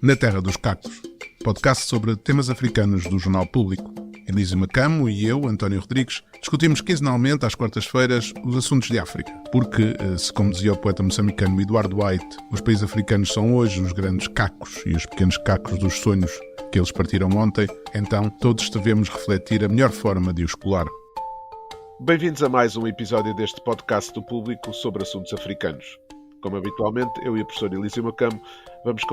Na Terra dos Cacos, podcast sobre temas africanos do Jornal Público. Elísio Macamo e eu, António Rodrigues, discutimos quinzenalmente às quartas-feiras os assuntos de África. Porque, se como dizia o poeta moçambicano Eduardo White, os países africanos são hoje os grandes cacos e os pequenos cacos dos sonhos que eles partiram ontem, então todos devemos refletir a melhor forma de os colar. Bem-vindos a mais um episódio deste podcast do Público sobre assuntos africanos. Como habitualmente, eu e a professora Elísio Macamo vamos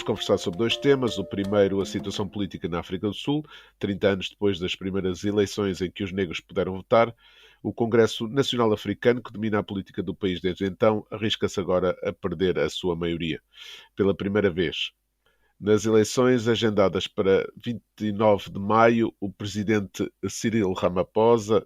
conversar sobre dois temas. O primeiro, a situação política na África do Sul, 30 anos depois das primeiras eleições em que os negros puderam votar. O Congresso Nacional Africano, que domina a política do país desde então, arrisca-se agora a perder a sua maioria, pela primeira vez. Nas eleições agendadas para 29 de maio, o presidente Cyril Ramaphosa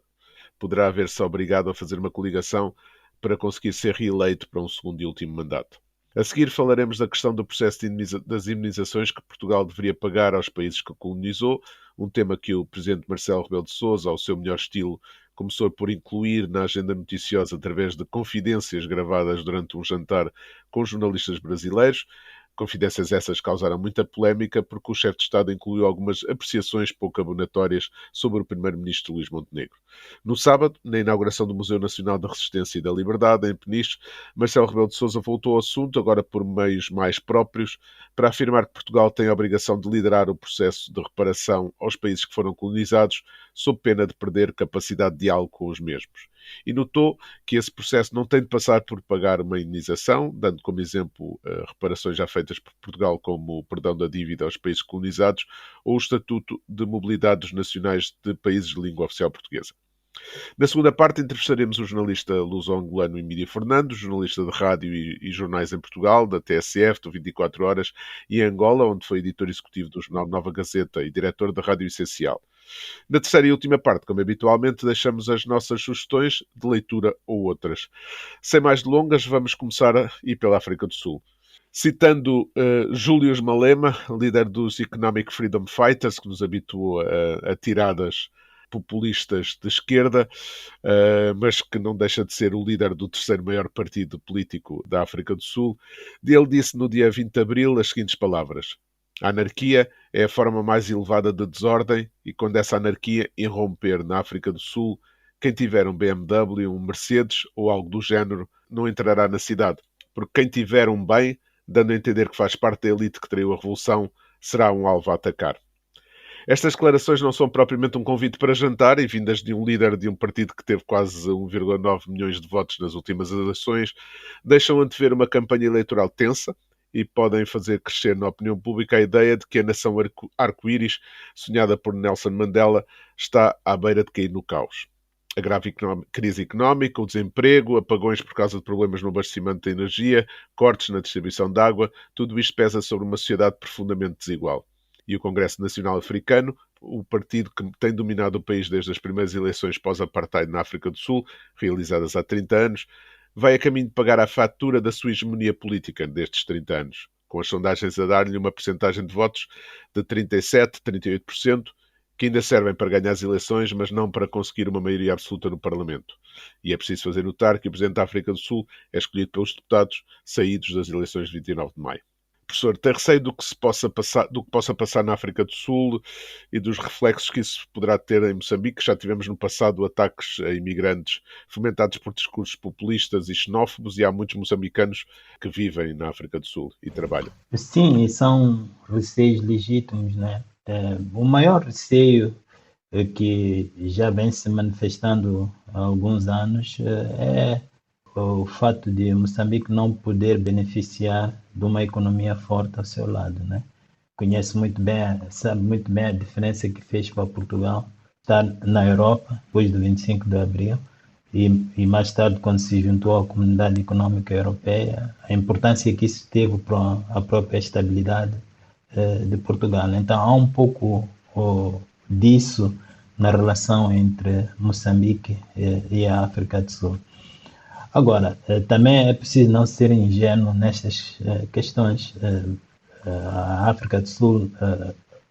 poderá ver-se obrigado a fazer uma coligação para conseguir ser reeleito para um segundo e último mandato. A seguir falaremos da questão do processo das imunizações que Portugal deveria pagar aos países que colonizou, um tema que o presidente Marcelo Rebelo de Sousa, ao seu melhor estilo, começou por incluir na agenda noticiosa através de confidências gravadas durante um jantar com jornalistas brasileiros. Confidências essas causaram muita polémica porque o chefe de Estado incluiu algumas apreciações pouco abonatórias sobre o primeiro-ministro Luís Montenegro. No sábado, na inauguração do Museu Nacional da Resistência e da Liberdade, em Peniche, Marcelo Rebelo de Sousa voltou ao assunto, agora por meios mais próprios, para afirmar que Portugal tem a obrigação de liderar o processo de reparação aos países que foram colonizados, sob pena de perder capacidade de diálogo com os mesmos. E notou que esse processo não tem de passar por pagar uma indenização, dando como exemplo reparações já feitas por Portugal, como o perdão da dívida aos países colonizados ou o Estatuto de Mobilidade dos Nacionais de Países de Língua Oficial Portuguesa. Na segunda parte entrevistaremos o jornalista luso-angolano Emílio Fernando, jornalista de rádio e jornais em Portugal, da TSF, do 24 Horas, e em Angola, onde foi editor executivo do jornal Nova Gazeta e diretor da Rádio Essencial. Na terceira e última parte, como habitualmente, deixamos as nossas sugestões de leitura ou outras. Sem mais delongas, vamos começar a ir pela África do Sul. Citando Julius Malema, líder dos Economic Freedom Fighters, que nos habituou a tiradas populistas de esquerda, mas que não deixa de ser o líder do terceiro maior partido político da África do Sul, ele disse no dia 20 de abril as seguintes palavras: a anarquia é a forma mais elevada de desordem e quando essa anarquia irromper na África do Sul, quem tiver um BMW, um Mercedes ou algo do género não entrará na cidade, porque quem tiver um bem, dando a entender que faz parte da elite que traiu a revolução, será um alvo a atacar. Estas declarações não são propriamente um convite para jantar e vindas de um líder de um partido que teve quase 1,9 milhões de votos nas últimas eleições, deixam antever uma campanha eleitoral tensa e podem fazer crescer na opinião pública a ideia de que a nação arco-íris, sonhada por Nelson Mandela, está à beira de cair no caos. A grave crise económica, o desemprego, apagões por causa de problemas no abastecimento de energia, cortes na distribuição de água, tudo isto pesa sobre uma sociedade profundamente desigual. E o Congresso Nacional Africano, o partido que tem dominado o país desde as primeiras eleições pós-apartheid na África do Sul, realizadas há 30 anos, vai a caminho de pagar a fatura da sua hegemonia política destes 30 anos, com as sondagens a dar-lhe uma percentagem de votos de 37%, 38%, que ainda servem para ganhar as eleições, mas não para conseguir uma maioria absoluta no Parlamento. E é preciso fazer notar que o Presidente da África do Sul é escolhido pelos deputados saídos das eleições de 29 de maio. Professor, tem receio do que possa passar na África do Sul e dos reflexos que isso poderá ter em Moçambique? Já tivemos no passado ataques a imigrantes fomentados por discursos populistas e xenófobos e há muitos moçambicanos que vivem na África do Sul e trabalham. Sim, e são receios legítimos, né? O maior receio que já vem se manifestando há alguns anos é o fato de Moçambique não poder beneficiar de uma economia forte ao seu lado, né? Sabe muito bem a diferença que fez para Portugal estar na Europa depois do 25 de Abril e mais tarde quando se juntou à Comunidade Económica Europeia, a importância que isso teve para a própria estabilidade de Portugal. Então há um pouco disso na relação entre Moçambique e a África do Sul. Agora, também é preciso não ser ingênuo nestas questões. A África do Sul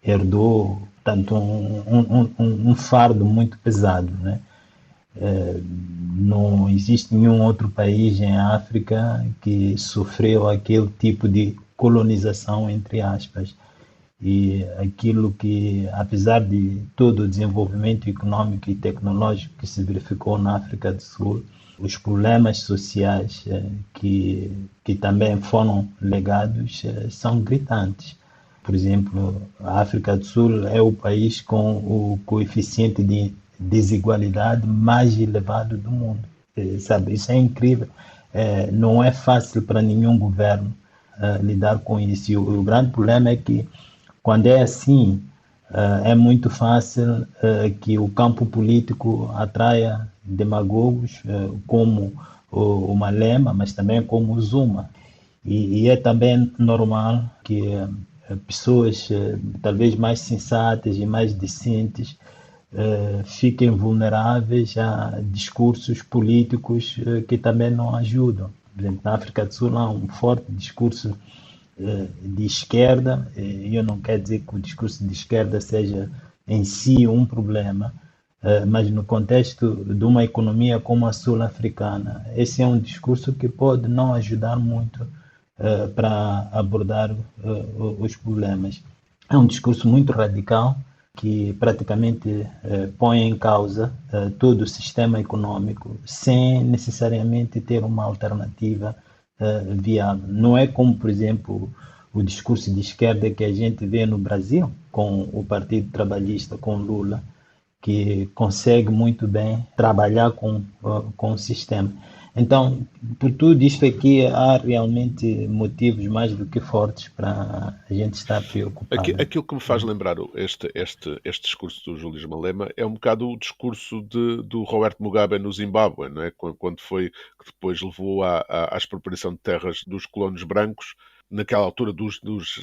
herdou, portanto, um fardo muito pesado, né? Não existe nenhum outro país em África que sofreu aquele tipo de colonização, entre aspas. E aquilo que, apesar de todo o desenvolvimento econômico e tecnológico que se verificou na África do Sul, os problemas sociais que também foram legados são gritantes. Por exemplo, a África do Sul é o país com o coeficiente de desigualdade mais elevado do mundo. Sabe, isso é incrível. Não é fácil para nenhum governo lidar com isso. E o grande problema é que, quando é assim, é muito fácil que o campo político atraia demagogos como o Malema, mas também como o Zuma. E é também normal que pessoas talvez mais sensatas e mais decentes fiquem vulneráveis a discursos políticos que também não ajudam. Por exemplo, na África do Sul há um forte discurso de esquerda, e eu não quero dizer que o discurso de esquerda seja em si um problema, mas no contexto de uma economia como a sul-africana, esse é um discurso que pode não ajudar muito para abordar os problemas. É um discurso muito radical que praticamente põe em causa todo o sistema econômico sem necessariamente ter uma alternativa viável. Não é como, por exemplo, o discurso de esquerda que a gente vê no Brasil, com o Partido Trabalhista, com Lula, que consegue muito bem trabalhar com o sistema. Então, por tudo isto aqui, há realmente motivos mais do que fortes para a gente estar preocupado. Aquilo que me faz lembrar este discurso do Julius Malema é um bocado o discurso do Roberto Mugabe no Zimbábue, não é? Quando foi que depois levou à expropriação de terras dos colonos brancos, naquela altura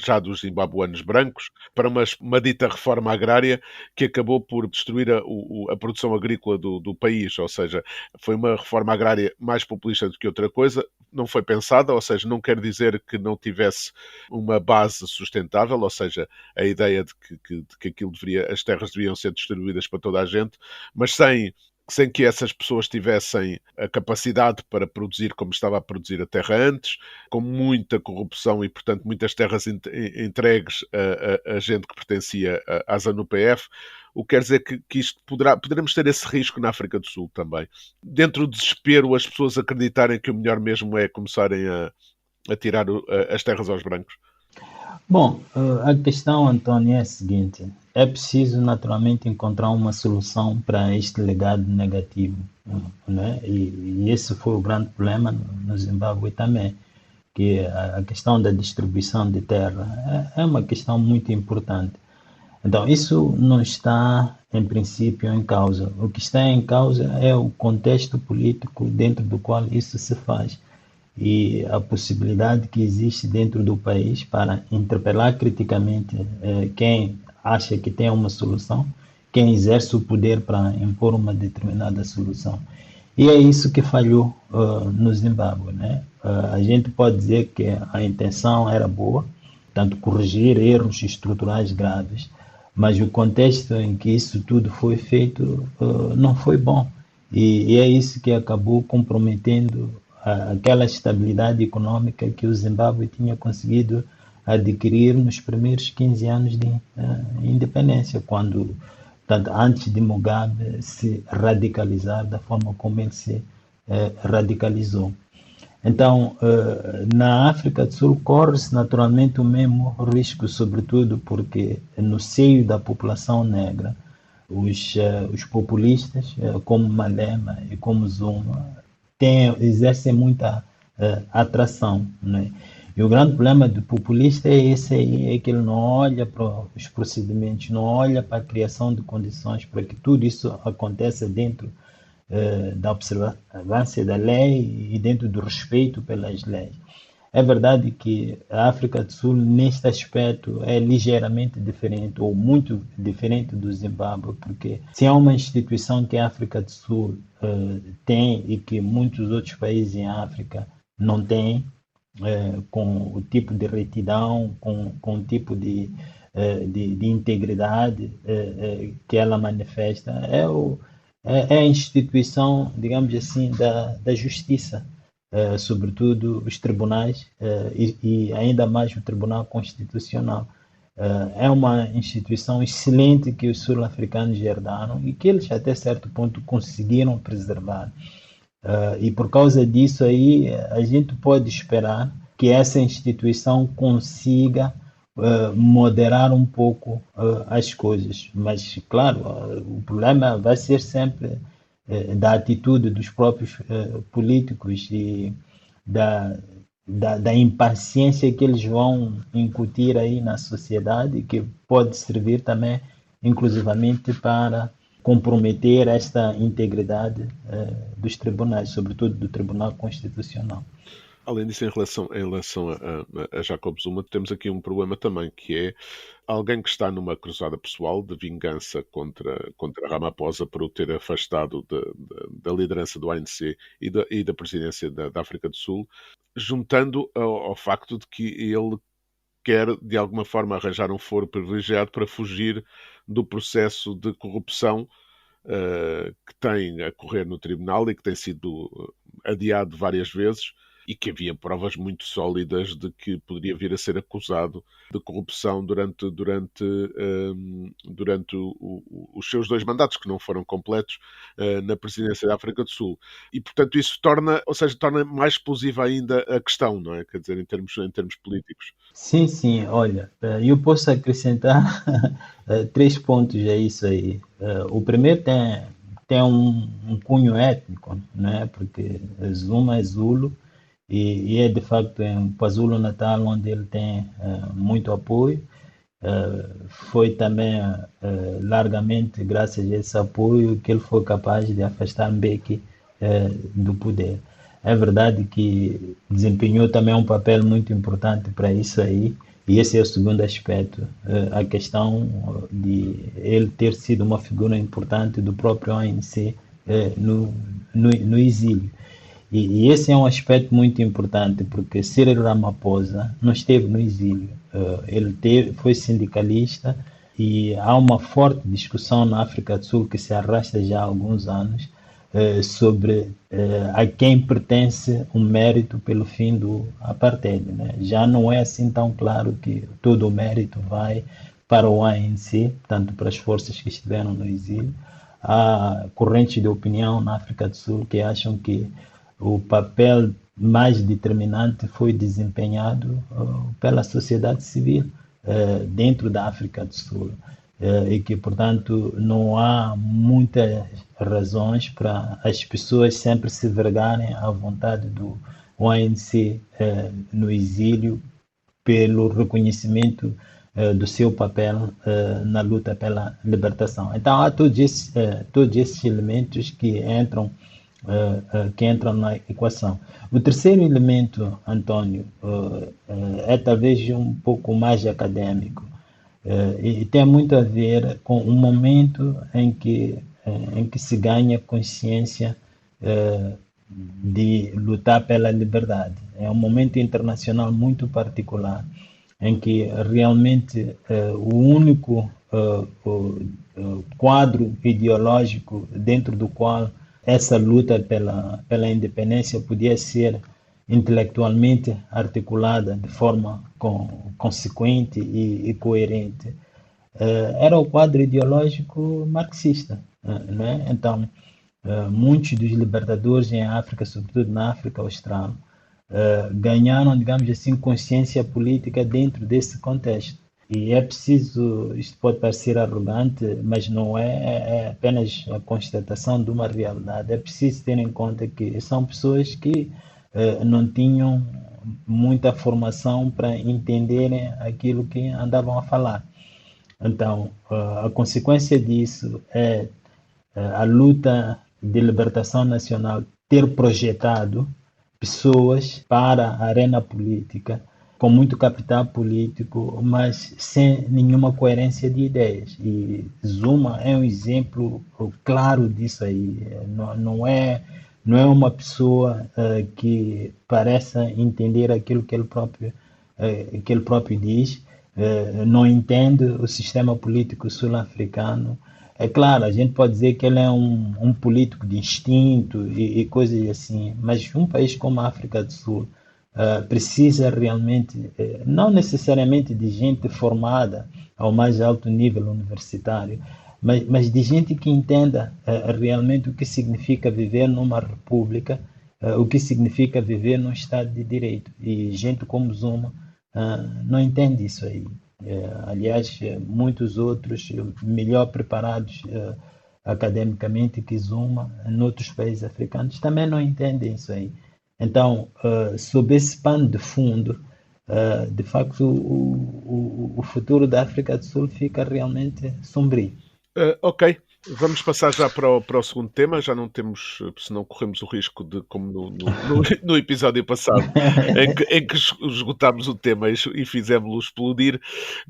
já dos zimbabuanos brancos, para uma dita reforma agrária que acabou por destruir a produção agrícola do país. Ou seja, foi uma reforma agrária mais populista do que outra coisa, não foi pensada, ou seja, não quer dizer que não tivesse uma base sustentável, ou seja, a ideia de que as terras deviam ser distribuídas para toda a gente, mas sem que essas pessoas tivessem a capacidade para produzir como estava a produzir a terra antes, com muita corrupção e, portanto, muitas terras entregues a gente que pertencia à ZANU-PF, o que quer dizer que isto poderemos ter esse risco na África do Sul também. Dentro do desespero, as pessoas acreditarem que o melhor mesmo é começarem a tirar as terras aos brancos. Bom, a questão, António, é a seguinte: é preciso naturalmente encontrar uma solução para este legado negativo, né? E esse foi o grande problema no Zimbábue também, que a questão da distribuição de terra é uma questão muito importante. Então, isso não está, em princípio, em causa. O que está em causa é o contexto político dentro do qual isso se faz e a possibilidade que existe dentro do país para interpelar criticamente quem acha que tem uma solução, quem exerce o poder para impor uma determinada solução. E é isso que falhou no Zimbábue, né? A gente pode dizer que a intenção era boa, tanto corrigir erros estruturais graves, mas o contexto em que isso tudo foi feito não foi bom. E é isso que acabou comprometendo aquela estabilidade econômica que o Zimbábue tinha conseguido adquirir nos primeiros 15 anos de independência, quando, portanto, antes de Mugabe se radicalizar da forma como ele se radicalizou. Então, na África do Sul corre-se naturalmente o mesmo risco, sobretudo porque no seio da população negra, os populistas, como Malema e como Zuma, exercem muita atração, né? E o grande problema do populista é esse aí, é que ele não olha para os procedimentos, não olha para a criação de condições para que tudo isso aconteça dentro da observância da lei e dentro do respeito pelas leis. É verdade que a África do Sul, neste aspecto, é ligeiramente diferente, ou muito diferente do Zimbábue, porque se há uma instituição que a África do Sul tem e que muitos outros países em África não têm, com o tipo de retidão, com o tipo de integridade que ela manifesta, é a instituição, digamos assim, da justiça. sobretudo os tribunais e ainda mais o Tribunal Constitucional. É uma instituição excelente que os sul-africanos herdaram e que eles até certo ponto conseguiram preservar. E por causa disso aí, a gente pode esperar que essa instituição consiga moderar um pouco as coisas. Mas, claro, o problema vai ser sempre da atitude dos próprios políticos e da impaciência que eles vão incutir aí na sociedade, que pode servir também, inclusivamente, para comprometer esta integridade dos tribunais, sobretudo do Tribunal Constitucional. Além disso, em relação a Jacob Zuma, temos aqui um problema também, que é alguém que está numa cruzada pessoal de vingança contra Ramaphosa por o ter afastado da liderança do ANC e da presidência da África do Sul, juntando ao facto de que ele quer, de alguma forma, arranjar um foro privilegiado para fugir do processo de corrupção que tem a correr no tribunal e que tem sido adiado várias vezes, e que havia provas muito sólidas de que poderia vir a ser acusado de corrupção durante os seus 2 mandatos, que não foram completos, na presidência da África do Sul. E, portanto, isso torna mais explosiva ainda a questão, não é? Quer dizer, em termos políticos. Sim, sim, olha, eu posso acrescentar 3 pontos a isso aí. O primeiro tem um cunho étnico, né? Porque Zuma é Zulo, e é de facto em KwaZulu-Natal onde ele tem muito apoio. Foi também largamente graças a esse apoio que ele foi capaz de afastar Mbeki do poder. É verdade que desempenhou também um papel muito importante para isso aí, e esse é o segundo aspecto, a questão de ele ter sido uma figura importante do próprio ANC no exílio. E esse é um aspecto muito importante, porque Cyril Ramaphosa não esteve no exílio. Ele foi sindicalista e há uma forte discussão na África do Sul que se arrasta já há alguns anos sobre a quem pertence o mérito pelo fim do apartheid, né? Já não é assim tão claro que todo o mérito vai para o ANC, tanto para as forças que estiveram no exílio. Há correntes de opinião na África do Sul que acham que o papel mais determinante foi desempenhado pela sociedade civil dentro da África do Sul e que, portanto, não há muitas razões para as pessoas sempre se vergarem à vontade do ANC no exílio pelo reconhecimento do seu papel na luta pela libertação. Então, há todos esses elementos que entram na equação. O terceiro elemento, Antônio, é talvez um pouco mais acadêmico e tem muito a ver com o momento em que se ganha consciência de lutar pela liberdade. É um momento internacional muito particular em que realmente o único quadro ideológico dentro do qual essa luta pela independência podia ser intelectualmente articulada de forma consequente e coerente. Era o quadro ideológico marxista, né? Então, muitos dos libertadores em África, sobretudo na África Austral, ganharam, digamos assim, consciência política dentro desse contexto. E é preciso, isto pode parecer arrogante, mas não é apenas a constatação de uma realidade. É preciso ter em conta que são pessoas que não tinham muita formação para entenderem aquilo que andavam a falar. Então, a consequência disso é a luta de libertação nacional ter projetado pessoas para a arena política com muito capital político, mas sem nenhuma coerência de ideias. E Zuma é um exemplo claro disso aí. Não é uma pessoa que pareça entender aquilo que ele próprio diz, não entende o sistema político sul-africano, É claro, a gente pode dizer que ele é um político de instinto e coisas assim, mas um país como a África do Sul precisa realmente, não necessariamente de gente formada ao mais alto nível universitário, mas de gente que entenda realmente o que significa viver numa república, o que significa viver num Estado de Direito. E gente como Zuma não entende isso aí. Aliás, muitos outros melhor preparados academicamente que Zuma, em outros países africanos, também não entendem isso aí. Então, sob esse pano de fundo, de facto, o futuro da África do Sul fica realmente sombrio. Ok, vamos passar já para o segundo tema. Já não temos, senão corremos o risco de, como no episódio passado, em que esgotámos o tema e fizemos-lo explodir.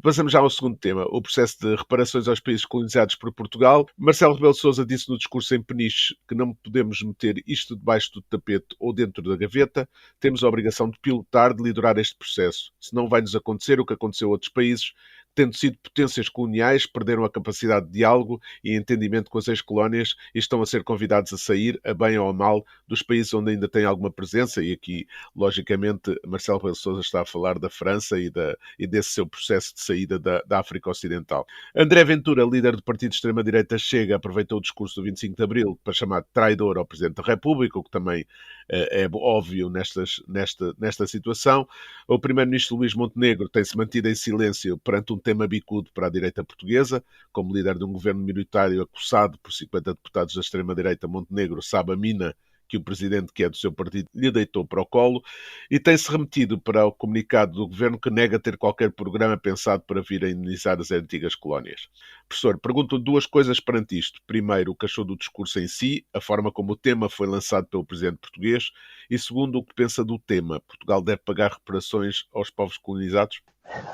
Passamos já ao segundo tema, o processo de reparações aos países colonizados por Portugal. Marcelo Rebelo de Sousa disse no discurso em Peniche que não podemos meter isto debaixo do tapete ou dentro da gaveta. Temos a obrigação de pilotar, de liderar este processo. Senão vai-nos acontecer o que aconteceu a outros países, tendo sido potências coloniais, perderam a capacidade de diálogo e entendimento com as ex-colónias e estão a ser convidados a sair, a bem ou a mal, dos países onde ainda têm alguma presença. E aqui, logicamente, Marcelo Rebelo de Sousa está a falar da França e desse seu processo de saída da África Ocidental. André Ventura, líder do partido de extrema-direita Chega, aproveitou o discurso do 25 de Abril para chamar de traidor ao Presidente da República, o que também é óbvio nesta situação. O primeiro-ministro Luís Montenegro tem-se mantido em silêncio perante um tema bicudo para a direita portuguesa. Como líder de um governo minoritário acossado por 50 deputados da extrema-direita, Montenegro sabe a mina que o presidente, que é do seu partido, lhe deitou para o colo, e tem-se remetido para o comunicado do governo que nega ter qualquer programa pensado para vir a indemnizar as antigas colónias. Professor, pergunto duas coisas perante isto. Primeiro, o que achou do discurso em si, a forma como o tema foi lançado pelo presidente português, e segundo, o que pensa do tema. Portugal deve pagar reparações aos povos colonizados?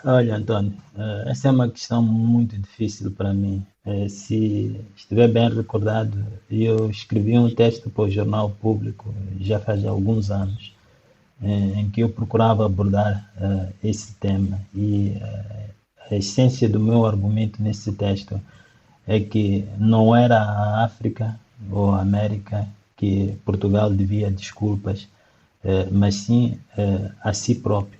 Olha, António, essa é uma questão muito difícil para mim. Se estiver bem recordado, eu escrevi um texto para o Jornal Público já faz alguns anos, em que eu procurava abordar esse tema. E a essência do meu argumento nesse texto é que não era a África ou a América que Portugal devia desculpas, mas sim a si próprio.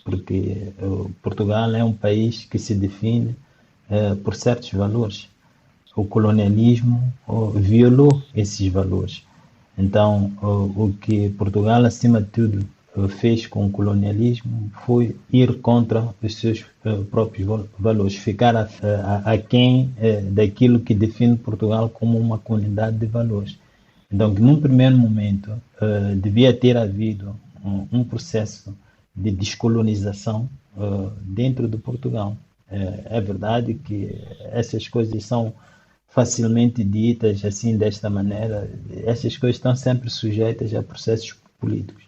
Porque Portugal é um país que se define por certos valores. O colonialismo violou esses valores. Então, o que Portugal, acima de tudo, fez com o colonialismo foi ir contra os seus próprios valores, ficar aquém daquilo que define Portugal como uma comunidade de valores. Então, que num primeiro momento devia ter havido um processo de descolonização dentro de Portugal. É verdade que essas coisas são facilmente ditas assim, desta maneira. Essas coisas estão sempre sujeitas a processos políticos.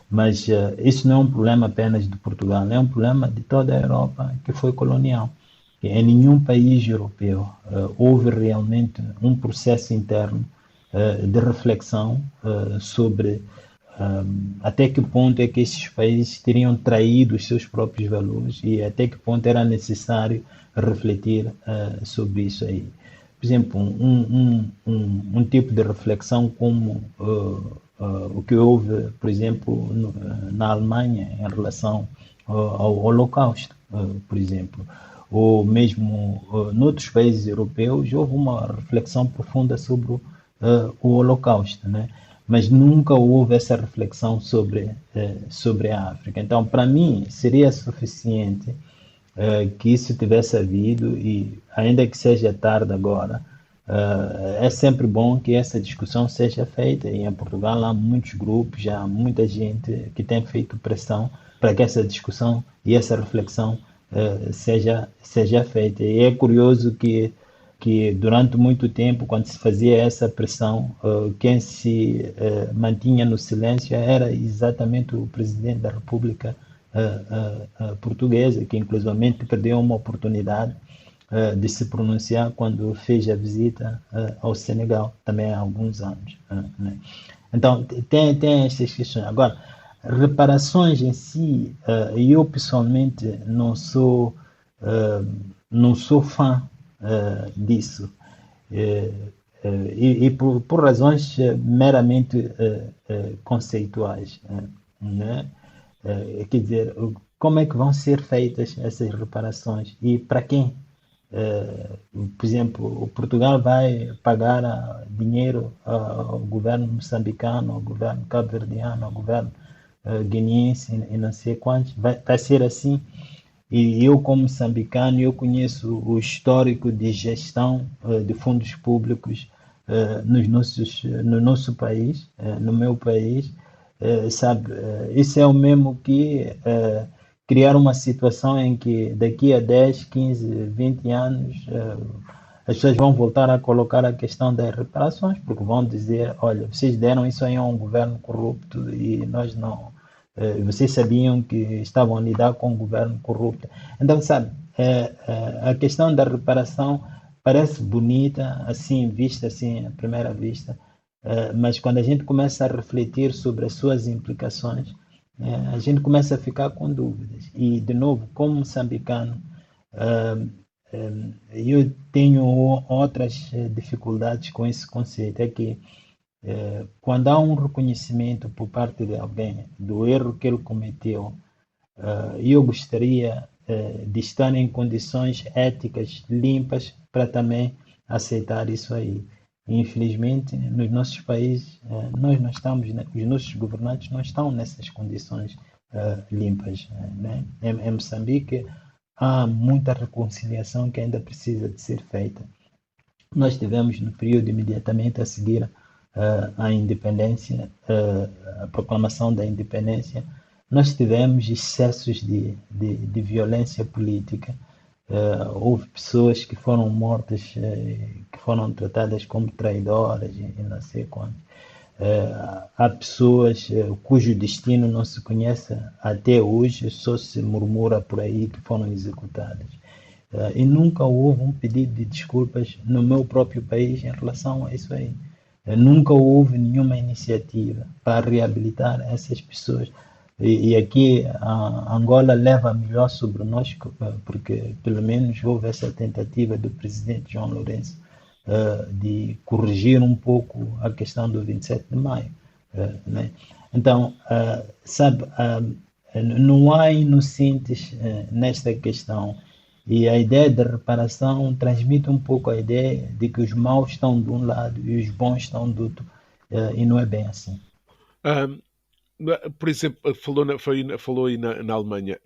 Mas isso não é um problema apenas de Portugal, é um problema de toda a Europa que foi colonial. Em nenhum país europeu houve realmente um processo interno de reflexão sobre até que ponto é que esses países teriam traído os seus próprios valores e até que ponto era necessário refletir sobre isso aí. Por exemplo, um tipo de reflexão como o que houve, por exemplo, na Alemanha em relação ao Holocausto, por exemplo, ou mesmo noutros países europeus, houve uma reflexão profunda sobre o Holocausto, né? Mas nunca houve essa reflexão sobre a África. Então, para mim, seria suficiente que isso tivesse havido, e ainda que seja tarde agora, é sempre bom que essa discussão seja feita. E em Portugal há muitos grupos, há muita gente que tem feito pressão para que essa discussão e essa reflexão seja feita. E é curioso que durante muito tempo, quando se fazia essa pressão, quem se mantinha no silêncio era exatamente o presidente da República Portuguesa, que inclusivamente perdeu uma oportunidade de se pronunciar quando fez a visita ao Senegal, também há alguns anos. Né? Então, tem essas questões. Agora, reparações em si, eu pessoalmente não sou fã disso. e por razões meramente conceituais, né? Quer dizer, como é que vão ser feitas essas reparações e para quem? Por exemplo, o Portugal vai pagar dinheiro ao governo moçambicano, ao governo cabo-verdiano, ao governo guineense e não sei quantos. Vai ser assim. E eu, como moçambicano, eu conheço o histórico de gestão de fundos públicos no nosso país, no meu país, sabe? Isso é o mesmo que criar uma situação em que daqui a 10, 15, 20 anos as pessoas vão voltar a colocar a questão das reparações, porque vão dizer, olha, vocês deram isso aí a um governo corrupto e nós não. Vocês sabiam que estavam a lidar com um governo corrupto. Então, sabe, a questão da reparação parece bonita, assim, vista assim à primeira vista, mas quando a gente começa a refletir sobre as suas implicações, a gente começa a ficar com dúvidas. E, de novo, como moçambicano, eu tenho outras dificuldades com esse conceito. É que quando há um reconhecimento por parte de alguém do erro que ele cometeu, eu gostaria de estar em condições éticas limpas para também aceitar isso aí. Infelizmente, nos nossos países, nós não estamos, os nossos governantes não estão nessas condições limpas, né? Em Moçambique, há muita reconciliação que ainda precisa de ser feita. Nós tivemos no período imediatamente a seguir a independência, a proclamação da independência, nós tivemos excessos de violência política. Houve pessoas que foram mortas, que foram tratadas como traidoras e não sei quanto. Há pessoas cujo destino não se conhece até hoje, só se murmura por aí que foram executadas. E nunca houve um pedido de desculpas no meu próprio país em relação a isso aí. Nunca houve nenhuma iniciativa para reabilitar essas pessoas. E aqui a Angola leva melhor sobre nós, porque pelo menos houve essa tentativa do presidente João Lourenço de corrigir um pouco a questão do 27 de maio. Né? Então, sabe, não há inocentes nesta questão. E a ideia de reparação transmite um pouco a ideia de que os maus estão de um lado e os bons estão do outro, e não é bem assim. Por exemplo, falou aí na Alemanha,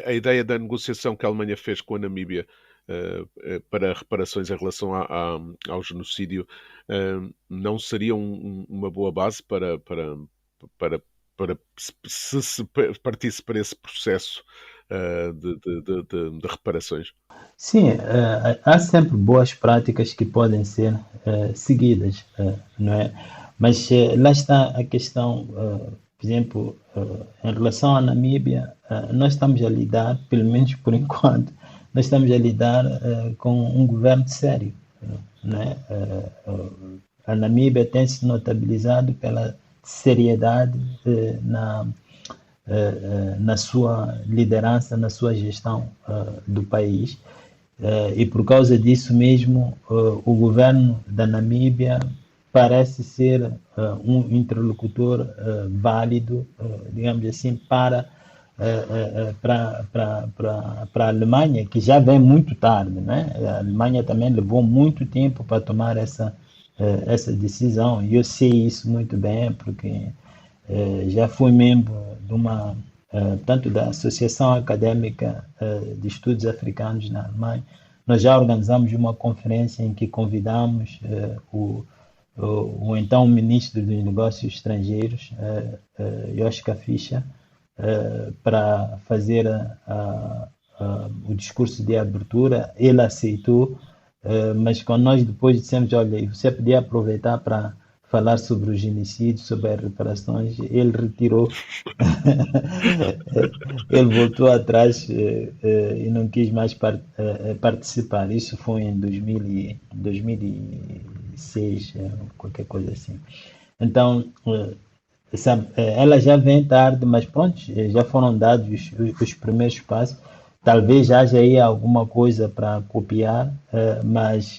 a ideia da negociação que a Alemanha fez com a Namíbia para reparações em relação ao genocídio não seria uma boa base para se partisse para esse processo de reparações? Sim, há sempre boas práticas que podem ser seguidas, não é? Mas lá está a questão, por exemplo, em relação à Namíbia, nós estamos a lidar, pelo menos por enquanto, nós estamos a lidar com um governo sério, né? A Namíbia tem se notabilizado pela seriedade na sua liderança, na sua gestão do país. E por causa disso mesmo, o governo da Namíbia parece ser um interlocutor válido, digamos assim, para a Alemanha, que já vem muito tarde, né? A Alemanha também levou muito tempo para tomar essa decisão, e eu sei isso muito bem, porque já fui membro de tanto da Associação Académica de Estudos Africanos na Alemanha. Nós já organizamos uma conferência em que convidamos o então ministro dos Negócios Estrangeiros, Joschka Fischer, para fazer o discurso de abertura. Ele aceitou, mas quando nós depois dissemos, olha, você podia aproveitar para falar sobre o genocídio, sobre as reparações, ele retirou, ele voltou atrás e não quis mais participar. Isso foi em 2006, qualquer coisa assim. Então, sabe, ela já vem tarde, mas pronto, já foram dados os primeiros passos. Talvez haja aí alguma coisa para copiar, mas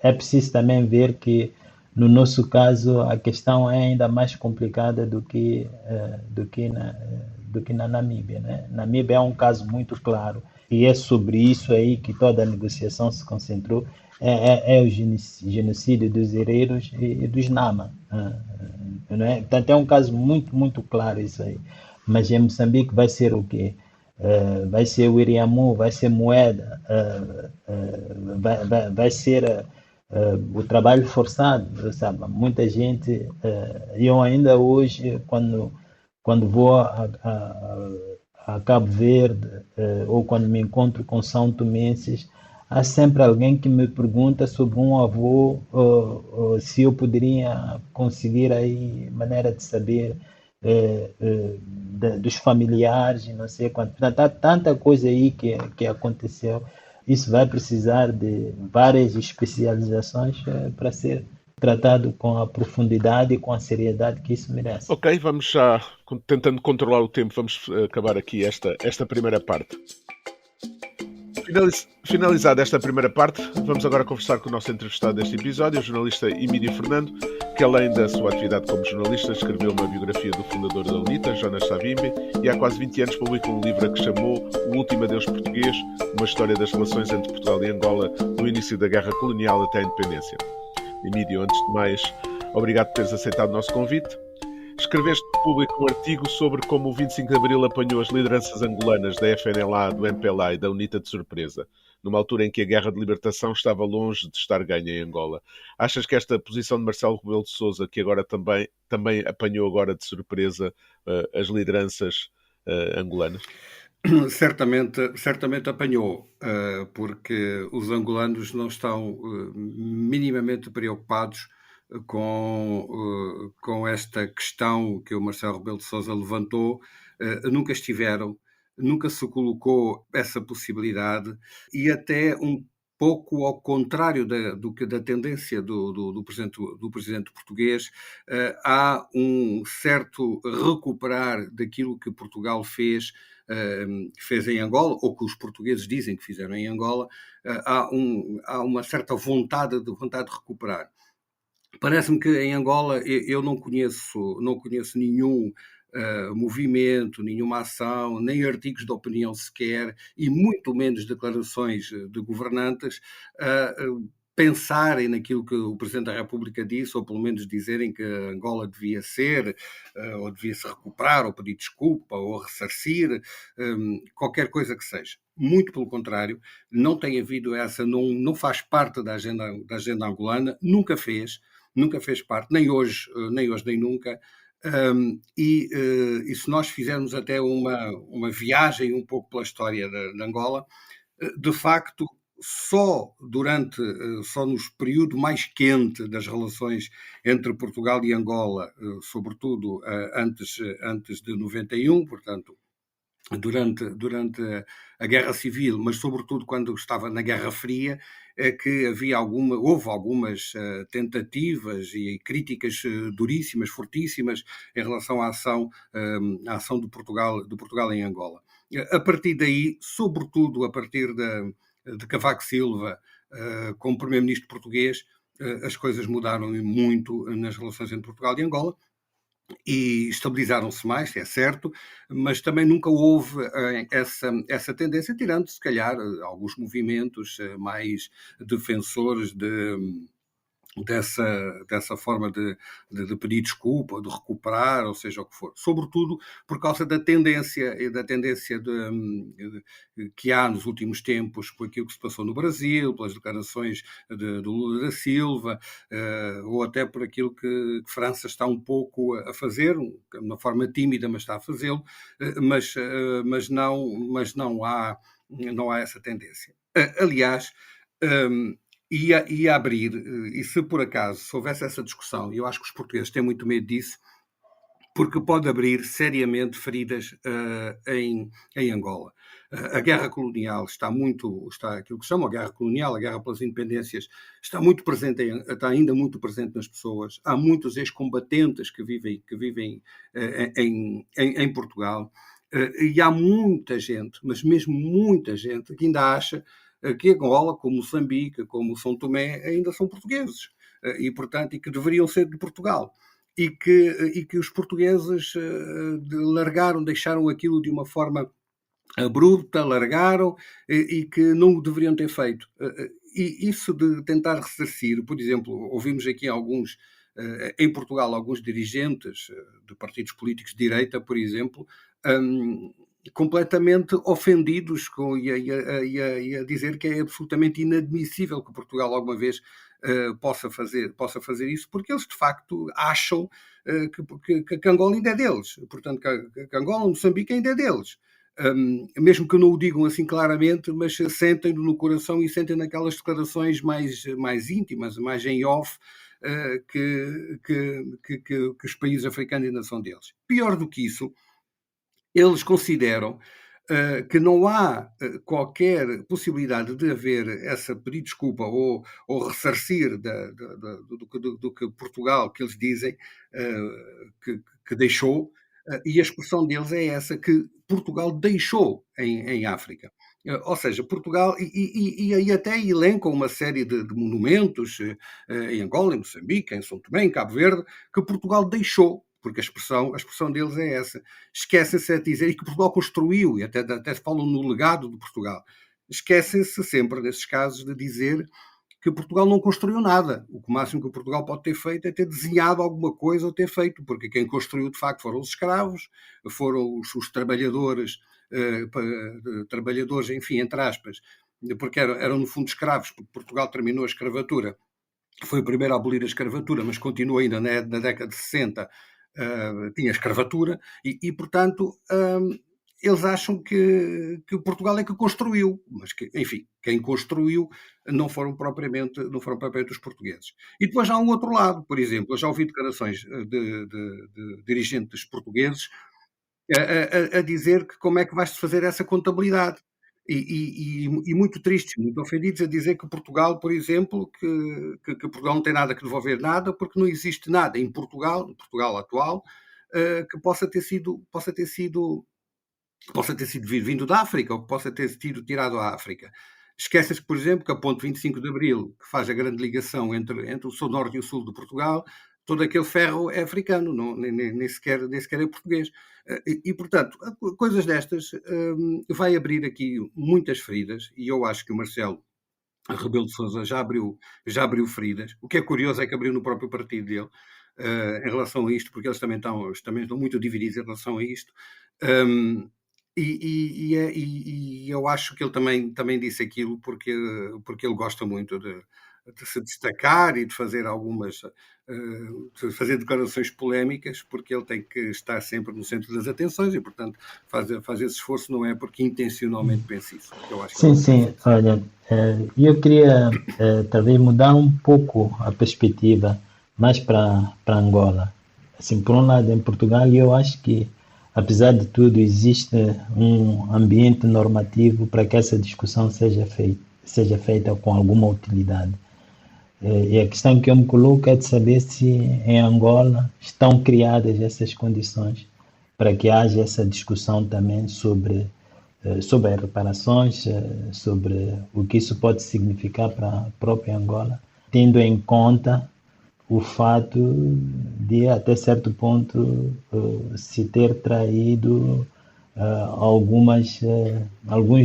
é preciso também ver que, no nosso caso, a questão é ainda mais complicada do que na Namíbia, né? Namíbia é um caso muito claro, e é sobre isso aí que toda a negociação se concentrou, é o genocídio dos Hereros e dos Nama. Não é? Portanto, é um caso muito, muito claro isso aí. Mas em Moçambique vai ser o quê? Vai ser o Iriamu, vai ser moeda, vai ser o trabalho forçado, sabe? Muita gente, eu ainda hoje, quando vou a Cabo Verde, ou quando me encontro com São Tomenses, há sempre alguém que me pergunta sobre um avô, se eu poderia conseguir aí maneira de saber dos familiares e não sei quanto. Portanto, há tanta coisa aí que aconteceu. Isso vai precisar de várias especializações para ser tratado com a profundidade e com a seriedade que isso merece. Ok, vamos já, tentando controlar o tempo, vamos acabar aqui esta primeira parte. Finalizada esta primeira parte, vamos agora conversar com o nosso entrevistado deste episódio, o jornalista Emílio Fernando, que além da sua atividade como jornalista, escreveu uma biografia do fundador da UNITA, Jonas Savimbi, e há quase 20 anos publicou um livro a que chamou O Último Adeus Português, uma história das relações entre Portugal e Angola do início da Guerra Colonial até a independência. Emílio, antes de mais, obrigado por teres aceitado o nosso convite. Escreveste no Público um artigo sobre como o 25 de Abril apanhou as lideranças angolanas da FNLA, do MPLA e da UNITA de surpresa, numa altura em que a guerra de libertação estava longe de estar ganha em Angola. Achas que esta posição de Marcelo Rebelo de Sousa, que agora também apanhou agora de surpresa as lideranças angolanas? Certamente apanhou, porque os angolanos não estão minimamente preocupados com esta questão que o Marcelo Rebelo de Sousa levantou. Nunca estiveram, nunca se colocou essa possibilidade, e até um pouco ao contrário da tendência do presidente português, há um certo recuperar daquilo que Portugal fez em Angola, ou que os portugueses dizem que fizeram em Angola. Há uma certa vontade de recuperar. Parece-me que em Angola eu não conheço nenhum movimento, nenhuma ação, nem artigos de opinião sequer, e muito menos declarações de governantes a pensarem naquilo que o Presidente da República disse, ou pelo menos dizerem que Angola devia ser, ou devia se recuperar, ou pedir desculpa, ou ressarcir, qualquer coisa que seja. Muito pelo contrário, não tem havido essa, não faz parte da agenda angolana, nunca fez parte, nem hoje nem nunca. E se nós fizermos até uma viagem um pouco pela história de Angola, de facto, só nos período mais quente das relações entre Portugal e Angola, sobretudo antes de 91, portanto, durante a Guerra Civil, mas sobretudo quando estava na Guerra Fria, é que houve algumas tentativas e críticas duríssimas, fortíssimas, em relação à ação de Portugal em Angola. A partir daí, sobretudo a partir de Cavaco Silva como primeiro-ministro português, as coisas mudaram muito nas relações entre Portugal e Angola, e estabilizaram-se mais, é certo, mas também nunca houve essa tendência, tirando, se calhar, alguns movimentos mais defensores dessa forma de pedir desculpa, de recuperar, ou seja o que for. Sobretudo por causa da tendência que há nos últimos tempos, por aquilo que se passou no Brasil, pelas declarações do Lula da Silva, ou até por aquilo que França está um pouco a fazer, de uma forma tímida, mas está a fazê-lo, mas não há essa tendência. Aliás, ia abrir, e se por acaso se houvesse essa discussão, e eu acho que os portugueses têm muito medo disso, porque pode abrir seriamente feridas em Angola. A guerra colonial está aquilo que se chama a guerra colonial, a guerra pelas independências, está ainda muito presente nas pessoas. Há muitos ex-combatentes que vivem em Portugal. E há muita gente, mas mesmo muita gente, que ainda acha que Angola, como Moçambique, como São Tomé, ainda são portugueses. E, portanto, e que deveriam ser de Portugal. E que os portugueses largaram, deixaram aquilo de uma forma abrupta, largaram e que não o deveriam ter feito. E isso de tentar ressarcir, por exemplo, ouvimos aqui em Portugal, alguns dirigentes de partidos políticos de direita, por exemplo, completamente ofendidos e a dizer que é absolutamente inadmissível que Portugal alguma vez possa fazer isso, porque eles de facto acham que Angola ainda é deles, portanto que Angola, Moçambique ainda é deles. Mesmo que não o digam assim claramente, mas sentem-no no coração e sentem naquelas declarações mais íntimas, mais em off, que os países africanos ainda são deles. Pior do que isso, eles consideram que não há qualquer possibilidade de haver pedir desculpa ou ressarcir do que Portugal, que eles dizem, que deixou, e a expressão deles é essa, que Portugal deixou em África. Ou seja, Portugal, e até elencam uma série de monumentos em Angola, em Moçambique, em São Tomé, em Cabo Verde, que Portugal deixou, porque a expressão deles é essa. Esquecem-se de dizer, e que Portugal construiu, e até se falam no legado de Portugal. Esquecem-se sempre, nesses casos, de dizer que Portugal não construiu nada. O máximo que Portugal pode ter feito é ter desenhado alguma coisa ou ter feito, porque quem construiu, de facto, foram os escravos, foram os trabalhadores, enfim, entre aspas, porque eram no fundo escravos, porque Portugal terminou a escravatura. Foi o primeiro a abolir a escravatura, mas continua ainda na década de 60, tinha escravatura, portanto, eles acham que Portugal é que construiu, mas que, enfim, quem construiu não foram propriamente os portugueses. E depois há um outro lado, por exemplo, eu já ouvi declarações de dirigentes portugueses a dizer que como é que vais fazer essa contabilidade. E muito tristes, muito ofendidos, a dizer que Portugal, por exemplo, que Portugal não tem nada que devolver nada, porque não existe nada em Portugal, no Portugal atual, que possa ter sido vindo da África, ou que possa ter sido tirado à África. Esquece-se, por exemplo, que a ponte 25 de Abril, que faz a grande ligação entre o sul norte e o sul de Portugal, todo aquele ferro é africano, nem sequer é português. Portanto, coisas destas vai abrir aqui muitas feridas, e eu acho que o Marcelo Rebelo de Sousa já abriu feridas. O que é curioso é que abriu no próprio partido dele, em relação a isto, porque eles também estão muito divididos em relação a isto. E eu acho que ele também disse aquilo porque ele gosta muito de se destacar e de fazer de fazer declarações polémicas, porque ele tem que estar sempre no centro das atenções e, portanto, faz esse esforço, não é porque intencionalmente pense isso. Eu acho que Sim. Olha, eu queria talvez mudar um pouco a perspectiva mais para Angola. Assim, por um lado, em Portugal, eu acho que, apesar de tudo, existe um ambiente normativo para que essa discussão seja feita com alguma utilidade. E a questão que eu me coloco é de saber se em Angola estão criadas essas condições para que haja essa discussão também sobre as reparações, sobre o que isso pode significar para a própria Angola, tendo em conta o fato de, até certo ponto, se ter traído alguns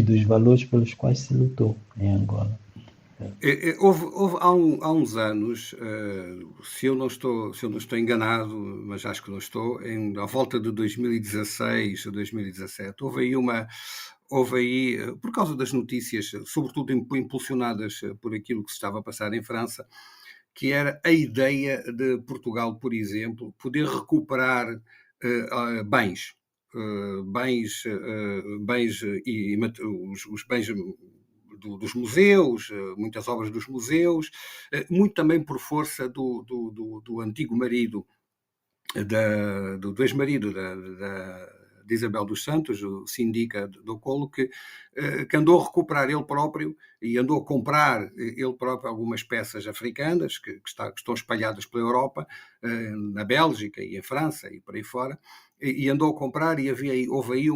dos valores pelos quais se lutou em Angola. Houve há uns anos, se eu não estou enganado, mas acho que não estou, à volta de 2016 ou 2017, houve aí, por causa das notícias, sobretudo impulsionadas por aquilo que se estava a passar em França, que era a ideia de Portugal, por exemplo, poder recuperar bens e os bens dos museus, muitas obras dos museus, muito também por força do antigo marido, do ex-marido de Isabel dos Santos, o Sindica do Colo, que andou a recuperar ele próprio e andou a comprar ele próprio algumas peças africanas que estão espalhadas pela Europa, na Bélgica e em França e por aí fora, e andou a comprar e houve aí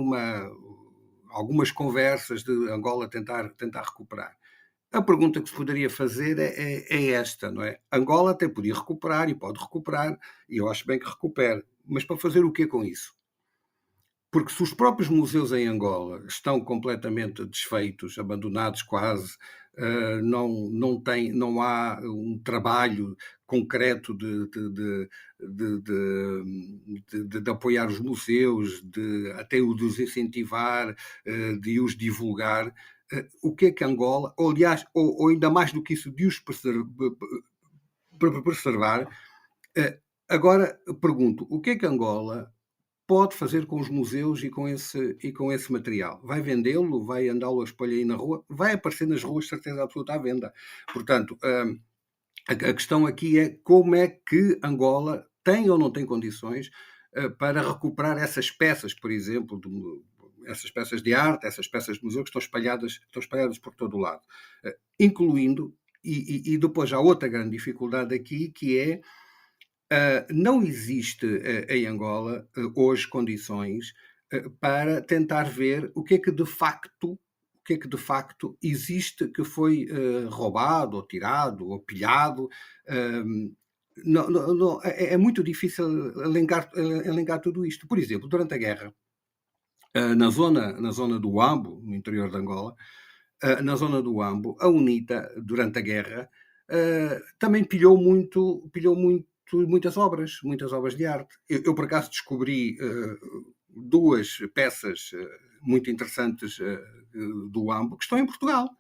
algumas conversas de Angola tentar recuperar. A pergunta que se poderia fazer é esta, não é? Angola até podia recuperar e pode recuperar, e eu acho bem que recupere, mas para fazer o quê com isso? Porque se os próprios museus em Angola estão completamente desfeitos, abandonados quase, não há um trabalho concreto de apoiar os museus, até de os incentivar, de os divulgar. O que é que Angola, ou aliás, ou ainda mais do que isso, de os preservar. Agora pergunto, o que é que Angola pode fazer com os museus e com esse material? Vai vendê-lo? Vai andá-lo a espalhar aí na rua? Vai aparecer nas ruas, certeza absoluta, à venda. Portanto, a questão aqui é como é que Angola tem ou não tem condições para recuperar essas peças, por exemplo, essas peças de arte, essas peças de museu que estão espalhadas por todo o lado. Incluindo, e depois há outra grande dificuldade aqui, que é não existe em Angola hoje condições para tentar ver o que é que de facto existe que foi roubado, ou tirado, ou pilhado. É muito difícil elencar tudo isto. Por exemplo, durante a guerra, na zona do Huambo, no interior de Angola, na zona do Huambo, a UNITA, durante a guerra, também pilhou muitas obras de arte. Eu por acaso descobri duas peças muito interessantes do Huambo que estão em Portugal.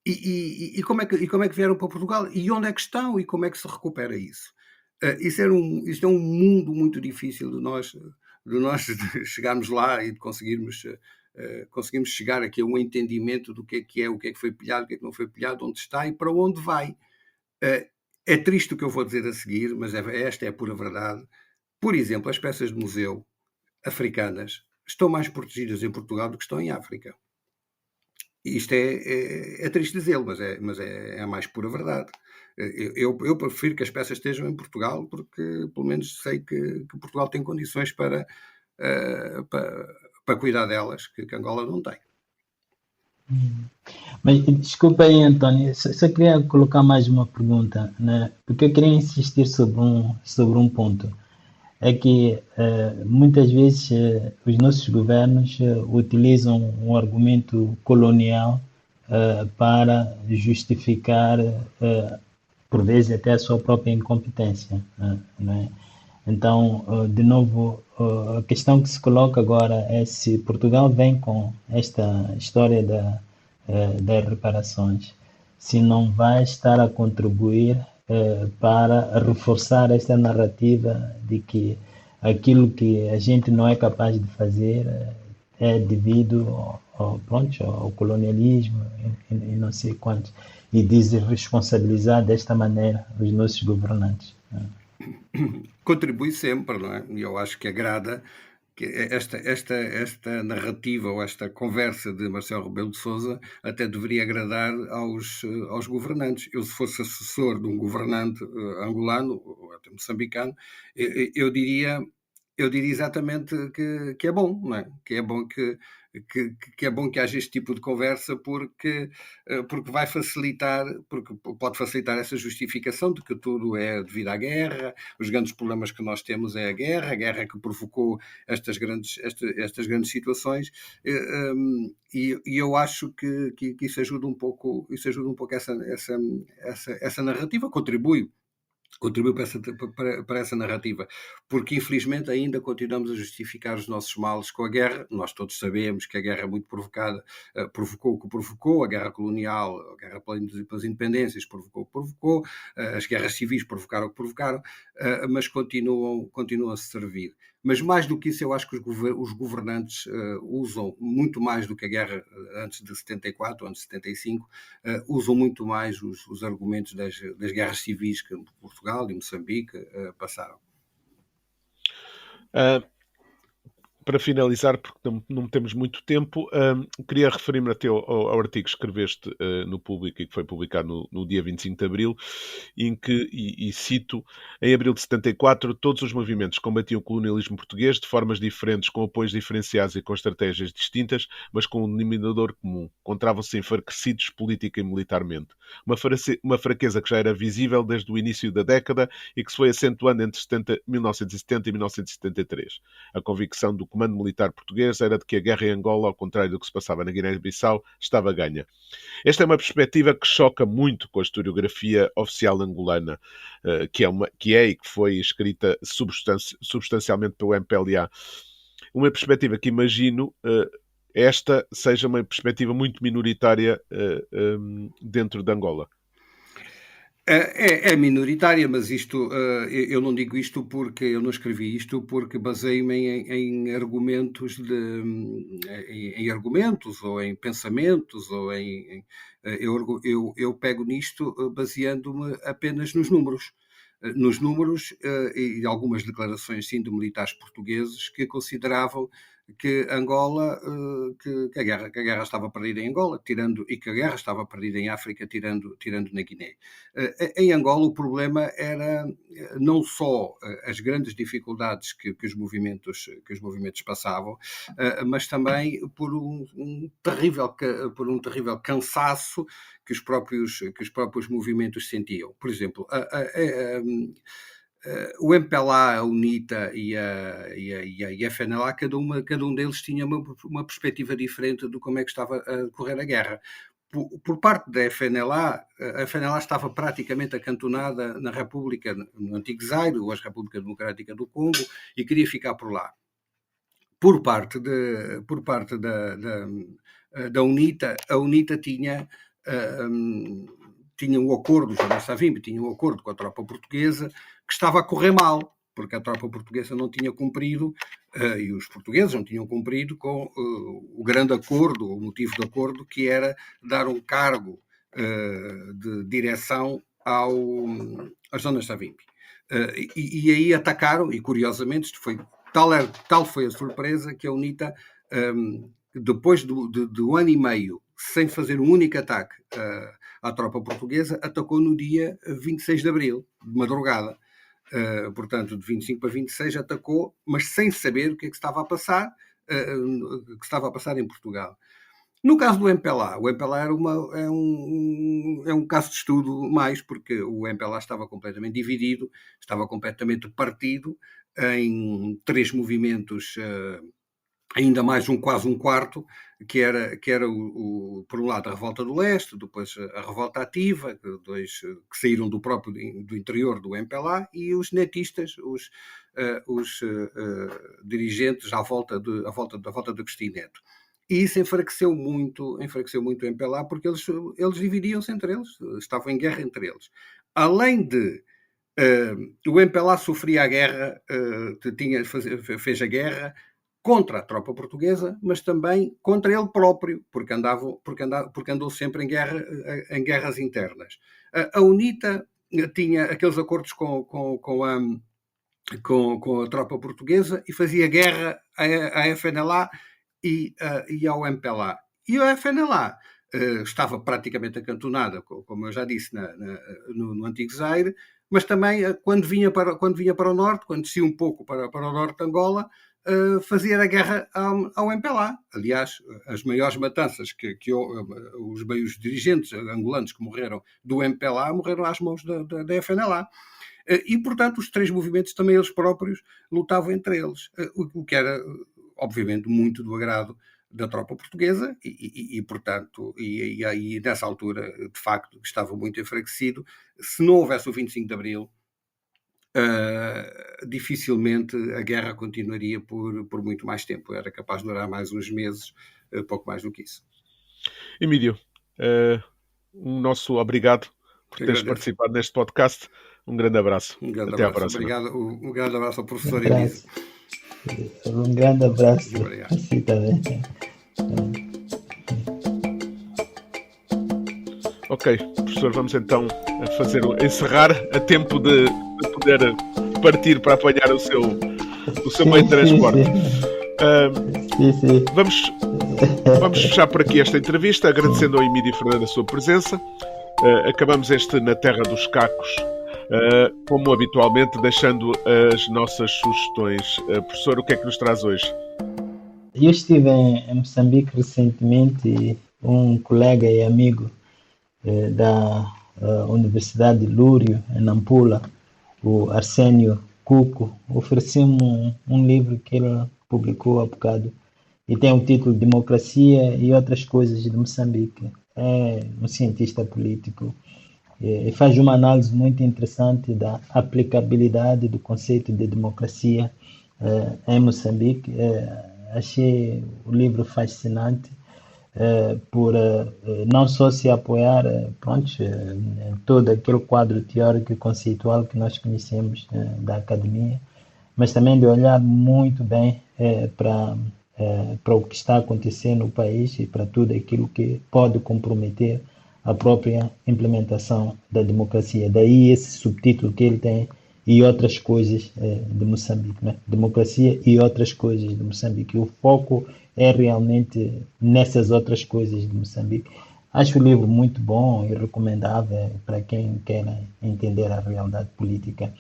E como é que vieram para Portugal? E onde é que estão? E como é que se recupera isso? Isto é um mundo muito difícil de nós chegarmos lá e de conseguirmos chegar aqui a um entendimento do que é, o que foi pilhado, o que é que não foi pilhado, onde está e para onde vai. É triste o que eu vou dizer a seguir, mas esta é a pura verdade. Por exemplo, as peças de museu africanas estão mais protegidas em Portugal do que estão em África. Isto é triste dizê-lo, mas é a mais pura verdade. Eu prefiro que as peças estejam em Portugal, porque pelo menos sei que Portugal tem condições para cuidar delas, que Angola não tem. Mas desculpa aí, António, só queria colocar mais uma pergunta, né? Porque eu queria insistir sobre um ponto. É que muitas vezes os nossos governos utilizam um argumento colonial para justificar, por vezes, até a sua própria incompetência, né? Então, de novo, a questão que se coloca agora é se Portugal vem com esta história das reparações, se não vai estar a contribuir para reforçar esta narrativa de que aquilo que a gente não é capaz de fazer é devido ao colonialismo e não sei quantos, e desresponsabilizar desta maneira os nossos governantes. Contribui sempre, não é? E eu acho que agrada que esta narrativa ou esta conversa de Marcelo Rebelo de Sousa até deveria agradar aos governantes. Eu, se fosse assessor de um governante angolano ou até moçambicano, eu diria exatamente que é bom, não é? Que é bom que haja este tipo de conversa porque vai facilitar, porque pode facilitar essa justificação de que tudo é devido à guerra, os grandes problemas que nós temos é a guerra que provocou estas grandes situações, e eu acho que isso ajuda um pouco essa narrativa, contribui para essa narrativa, porque infelizmente ainda continuamos a justificar os nossos males com a guerra. Nós todos sabemos que a guerra muito provocada provocou o que provocou, a guerra colonial, a guerra pelas independências provocou o que provocou, as guerras civis provocaram o que provocaram, mas continuam a servir. Mas mais do que isso, eu acho que os governantes usam muito mais do que a guerra antes de 74, antes de 75, usam muito mais os argumentos das guerras civis que Portugal e Moçambique passaram. para finalizar, porque não temos muito tempo, queria referir-me até ao artigo que escreveste no Público e que foi publicado no dia 25 de Abril, em que, e cito, em abril de 74, todos os movimentos combatiam o colonialismo português de formas diferentes, com apoios diferenciados e com estratégias distintas, mas com um denominador comum. Encontravam-se enfraquecidos política e militarmente. Uma fraqueza que já era visível desde o início da década e que se foi acentuando entre 1970 e 1973. A convicção do comando militar português era de que a guerra em Angola, ao contrário do que se passava na Guiné-Bissau, estava ganha. Esta é uma perspectiva que choca muito com a historiografia oficial angolana, que é e que foi escrita substancialmente pelo MPLA. Uma perspectiva que imagino esta seja uma perspectiva muito minoritária dentro de Angola. É minoritária, mas isto eu não digo isto porque eu não escrevi isto porque baseio-me em argumentos em argumentos ou em pensamentos ou eu pego nisto baseando-me apenas nos números. Nos números e algumas declarações sim de militares portugueses que consideravam que Angola, que a guerra estava perdida em Angola, e que a guerra estava perdida em África, tirando na Guiné. Em Angola o problema era não só as grandes dificuldades que os movimentos passavam, mas também por um terrível cansaço que os próprios movimentos sentiam. Por exemplo, o MPLA, a UNITA e a FNLA, cada um deles tinha uma perspectiva diferente de como é que estava a decorrer a guerra. Por parte da FNLA, a FNLA estava praticamente acantonada na República, no antigo Zaire, hoje República Democrática do Congo, e queria ficar por lá. Por parte da UNITA, a UNITA tinha um acordo, já Savimbi tinha um acordo com a tropa portuguesa que estava a correr mal, porque a tropa portuguesa não tinha cumprido, e os portugueses não tinham cumprido com o grande acordo, o motivo do acordo, que era dar um cargo de direção às zonas Savimbi. E aí atacaram, e curiosamente, tal foi a surpresa que a UNITA, depois de um ano e meio, sem fazer um único ataque à tropa portuguesa, atacou no dia 26 de abril, de madrugada. Portanto, de 25 para 26 atacou, mas sem saber o que é que estava a passar, em Portugal. No caso do MPLA, o MPLA é um caso de estudo mais, porque o MPLA estava completamente dividido, estava completamente partido em 3 movimentos, ainda mais quase um quarto, que era por um lado a Revolta do Leste, depois a Revolta Ativa, que saíram do interior do MPLA, e os netistas, os dirigentes à volta de Agostinho Neto. E isso enfraqueceu muito o MPLA, porque eles dividiam-se entre eles, estavam em guerra entre eles. Além de o MPLA sofria a guerra, fez a guerra contra a tropa portuguesa, mas também contra ele próprio, porque andou sempre em guerras internas. A UNITA tinha aqueles acordos com a tropa portuguesa e fazia guerra à FNLA e ao MPLA. E a FNLA estava praticamente acantonada, como eu já disse, no antigo Zaire, mas também quando vinha para o norte, quando descia um pouco para o norte de Angola, fazia a guerra ao MPLA. Aliás, as maiores matanças os dirigentes angolanos que morreram do MPLA morreram às mãos da FNLA. E, portanto, os 3 movimentos também eles próprios lutavam entre eles, o que era, obviamente, muito do agrado da tropa portuguesa portanto, nessa altura, de facto, estava muito enfraquecido. Se não houvesse o 25 de Abril, dificilmente a guerra continuaria por muito mais tempo. Era capaz de durar mais uns meses, pouco mais do que isso. Emílio, um nosso obrigado por teres participado neste podcast. Um grande abraço. Até à próxima. Obrigado. Um grande abraço ao professor Elise. Um grande abraço. Obrigado. Assim também. Ok, professor, vamos então encerrar a tempo de poder partir para apanhar o seu meio de transporte. Sim. Vamos fechar por aqui esta entrevista, agradecendo ao Emílio Fernando a sua presença. Acabamos este Na Terra dos Cacos, como habitualmente, deixando as nossas sugestões. Professor, o que é que nos traz hoje? Eu estive em Moçambique recentemente e um colega e amigo da Universidade de Lúrio, em Nampula, o Arsénio Cuco, ofereceu-me um livro que ele publicou há bocado e tem o título Democracia e Outras Coisas de Moçambique. É um cientista político e faz uma análise muito interessante da aplicabilidade do conceito de democracia em Moçambique. Achei o livro fascinante por não só se apoiar em todo aquele quadro teórico e conceitual que nós conhecemos da academia, mas também de olhar muito bem para o que está acontecendo no país e para tudo aquilo que pode comprometer a própria implementação da democracia. Daí esse subtítulo que ele tem, e outras coisas de Moçambique, né? Democracia e outras coisas de Moçambique. O foco é realmente nessas outras coisas de Moçambique. Acho o livro muito bom e recomendável para quem quer entender a realidade política,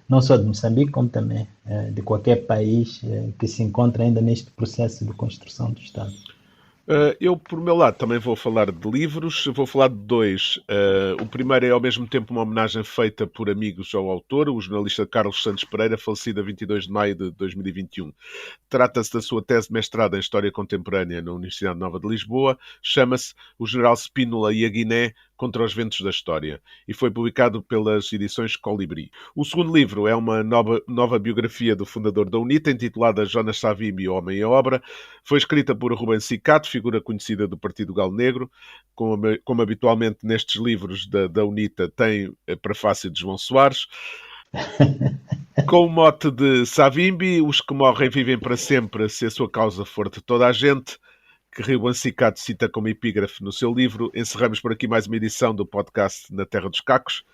não só de Moçambique, como também de qualquer país que se encontra ainda neste processo de construção do Estado. Eu, por meu lado, também vou falar de livros. Vou falar de dois. O primeiro é, ao mesmo tempo, uma homenagem feita por amigos ao autor, o jornalista Carlos Santos Pereira, falecido a 22 de maio de 2021. Trata-se da sua tese de mestrado em História Contemporânea na Universidade Nova de Lisboa. Chama-se O General Spínola e a Guiné contra os Ventos da História e foi publicado pelas edições Colibri. O segundo livro é uma nova biografia do fundador da UNITA, intitulada Jonas Savimbi, Homem e Obra. Foi escrita por Rubem Sicato, figura conhecida do Partido Galo Negro, como habitualmente nestes livros da UNITA tem a prefácio de João Soares. Com o mote de Savimbi, os que morrem vivem para sempre se a sua causa for de toda a gente, que Rubem Sicato cita como epígrafe no seu livro. Encerramos por aqui mais uma edição do podcast Na Terra dos Cacos,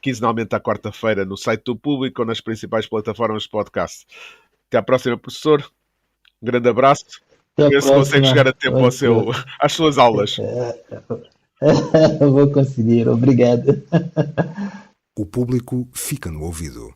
quinzenalmente à quarta-feira no site do Público ou nas principais plataformas de podcast. Até à próxima, professor. Um grande abraço. Ver se consegue chegar a tempo às suas aulas. Vou conseguir, obrigado. O Público fica no ouvido.